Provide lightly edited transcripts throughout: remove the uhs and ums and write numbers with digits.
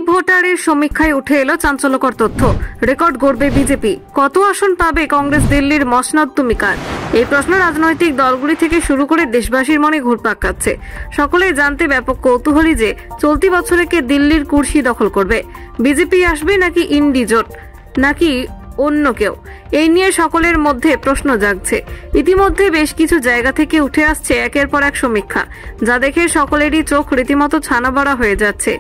ভোটারের সমীক্ষায় উঠে এলো চাঞ্চল্যকর তথ্য। রেকর্ড গড়বে বিজেপি। কত আসন পাবে কংগ্রেস দিল্লির মসনদ তুমিকার? এই প্রশ্ন রাজনৈতিক দলগুলি থেকে শুরু করে দেশবাসীর মনে ঘুরপাক খাচ্ছে। সকলেই জানতে ব্যাপক কৌতূহলী যে চলতি বছরে কে দিল্লির কুর্সি দখল করবে। বিজেপি আসবে নাকি ইন্ডি জোট, নাকি অন্য কেউ? এই নিয়ে সকলের মধ্যে প্রশ্ন জাগছে। ইতিমধ্যে বেশ কিছু জায়গা থেকে উঠে আসছে একের পর এক সমীক্ষা, যা দেখে সকলেরই চোখ রীতিমতো ছানাবড়া হয়ে যাচ্ছে।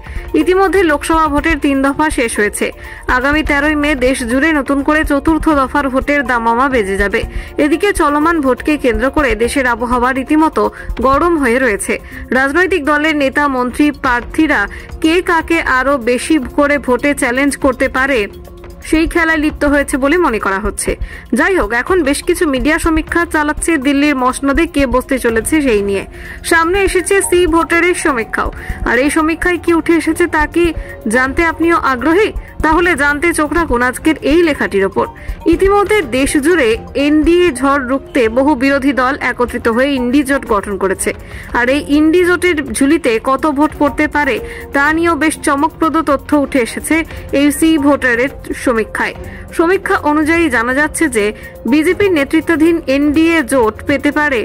ইতিমধ্যে লোকসভা ভোটের 3 দফা শেষ হয়েছে। আগামী 13ই মে দেশ জুড়ে নতুন করে চতুর্থ দফার ভোটের দামামা বেজে যাবে। এদিকে চলমান ভোটকে কেন্দ্র করে দেশের আবহাওয়া রীতিমতো গরম হয়ে রয়েছে। রাজনৈতিক দলের নেতা, মন্ত্রী, প্রার্থীরা কে কাকে আরো বেশি করে ভোটে চ্যালেঞ্জ করতে পারে সেই খেলায় লিপ্ত হয়েছে বলে মনে করা হচ্ছে। যাই হোক, এখন বেশ কিছু মিডিয়া সমীক্ষা চালাচ্ছে দিল্লির মসনদে কে বসতে চলেছে সেই নিয়ে। সামনে এসেছে সি ভোটারের সমীক্ষাও। আর এই সমীক্ষায় কি উঠে এসেছে তা কি জানতে আপনিও আগ্রহী? তাহলে জানতে চোখ রাখুন আজকের এই লেখাটির ওপর। ইতিমধ্যে দেশ জুড়ে এনডিএ ঝড় রুখতে বহু বিরোধী দল একত্রিত হয়ে ইন্ডি জোট গঠন করেছে। আর এই ইন্ডি জোটের ঝুলিতে কত ভোট পড়তে পারে তা নিয়েও বেশ চমকপ্রদ তথ্য উঠে এসেছে এই সি ভোটারের সমীক্ষায়। সমীক্ষা অনুযায়ী জানা যাচ্ছে যে বিজেপির নেতৃত্বাধীন এনডিএ জোট পেতে পারে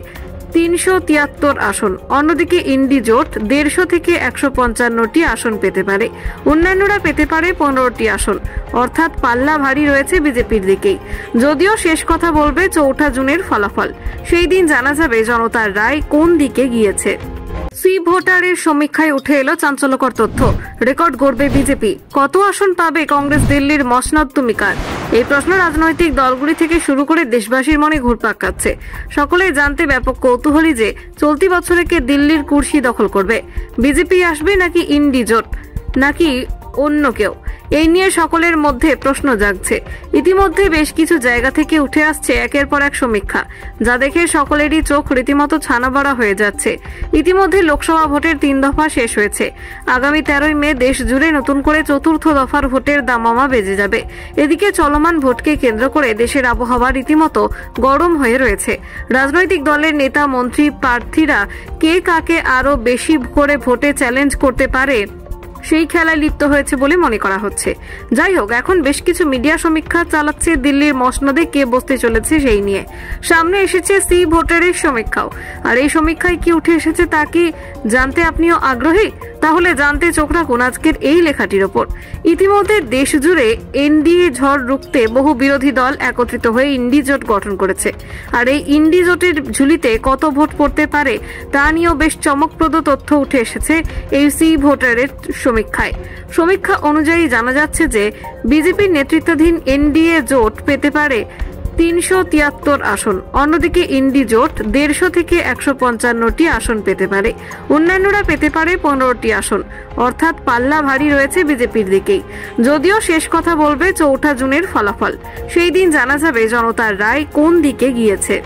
373 আসন। অন্যদিকে ইন্ডি জোট 150 থেকে 155টি আসন পেতে পারে। অন্যান্যরা পেতে পারে 15টি আসন। অর্থাৎ পাল্লা ভারী রয়েছে বিজেপির দিকেই। যদিও শেষ কথা বলবে 4 জুনের ফলাফল। সেই দিন জানা যাবে জনতার রায় কোন দিকে গিয়েছে। সি ভোটারের সমীক্ষায় উঠে এলো চাঞ্চল্যকর তথ্য। রেকর্ড গড়বে বিজেপি। কত আসন পাবে কংগ্রেস দিল্লির মসনদ তুমিকার? এই প্রশ্ন রাজনৈতিক দলগুলি থেকে শুরু করে দেশবাসীর মনে ঘুরপাক খাচ্ছে। সকলেই জানতে ব্যাপক কৌতূহলী যে চলতি বছরে কে দিল্লির কুর্সি দখল করবে। বিজেপি আসবে নাকি ইন্ডি জোট, নাকি অন্য কেউ? এই নিয়ে সকলের মধ্যে প্রশ্ন জাগছে। ইতিমধ্যে বেশ কিছু জায়গা থেকে উঠে আসছে একের পর এক সমীক্ষা, যা দেখে সকলেরই চোখ রীতিমতো ছানাবড়া হয়ে যাচ্ছে। ইতিমধ্যে লোকসভা ভোটের 3 দফা শেষ হয়েছে। আগামী 13ই মে দেশ জুড়ে নতুন করে চতুর্থ দফার ভোটের দামামা বেজে যাবে। এদিকে চলমান ভোটকে কেন্দ্র করে দেশের আবহাওয়া রীতিমতো গরম হয়ে রয়েছে। রাজনৈতিক দলের নেতা, মন্ত্রী, প্রার্থীরা কে কাকে আরো বেশি করে ভোটে চ্যালেঞ্জ করতে পারে সেই খেলায় লিপ্ত হয়েছে বলে মনে করা হচ্ছে। যাই হোক, এখন বেশ কিছু মিডিয়া সমীক্ষা চালাচ্ছে দিল্লির মসনদে কে বসতে চলেছে সেই নিয়ে। সামনে এসেছে সি ভোটারের সমীক্ষাও। আর এই সমীক্ষায় কি উঠে এসেছে তা কি জানতে আপনিও আগ্রহী? তাহলে জানতে চোখ রাখুন আজকের এই লেখাটির ওপর। ইতিমধ্যে দেশ জুড়ে এনডিএ ঝড় রুখতে বহু বিরোধী দল একত্রিত হয়ে ইন্ডি জোট গঠন করেছে। আর এই ইন্ডি জোটের ঝুলিতে কত ভোট পড়তে পারে তা নিয়েও বেশ চমকপ্রদ তথ্য উঠে এসেছে এই সি ভোটারের সমীক্ষায়। সমীক্ষা অনুযায়ী জানা যাচ্ছে যে বিজেপির নেতৃত্বাধীন এনডিএ জোট পেতে পারে 373 আসন। অন্যদিকে ইন্ডি জোট 150 থেকে 155টি আসন পেতে পারে। অন্যান্যরা পেতে পারে 15টি আসন। অর্থাৎ পাল্লা ভারী রয়েছে বিজেপির দিকেই। যদিও শেষ কথা বলবে 4 জুনের ফলাফল। সেই দিন জানা যাবে জনতার রায় কোন দিকে গিয়েছে।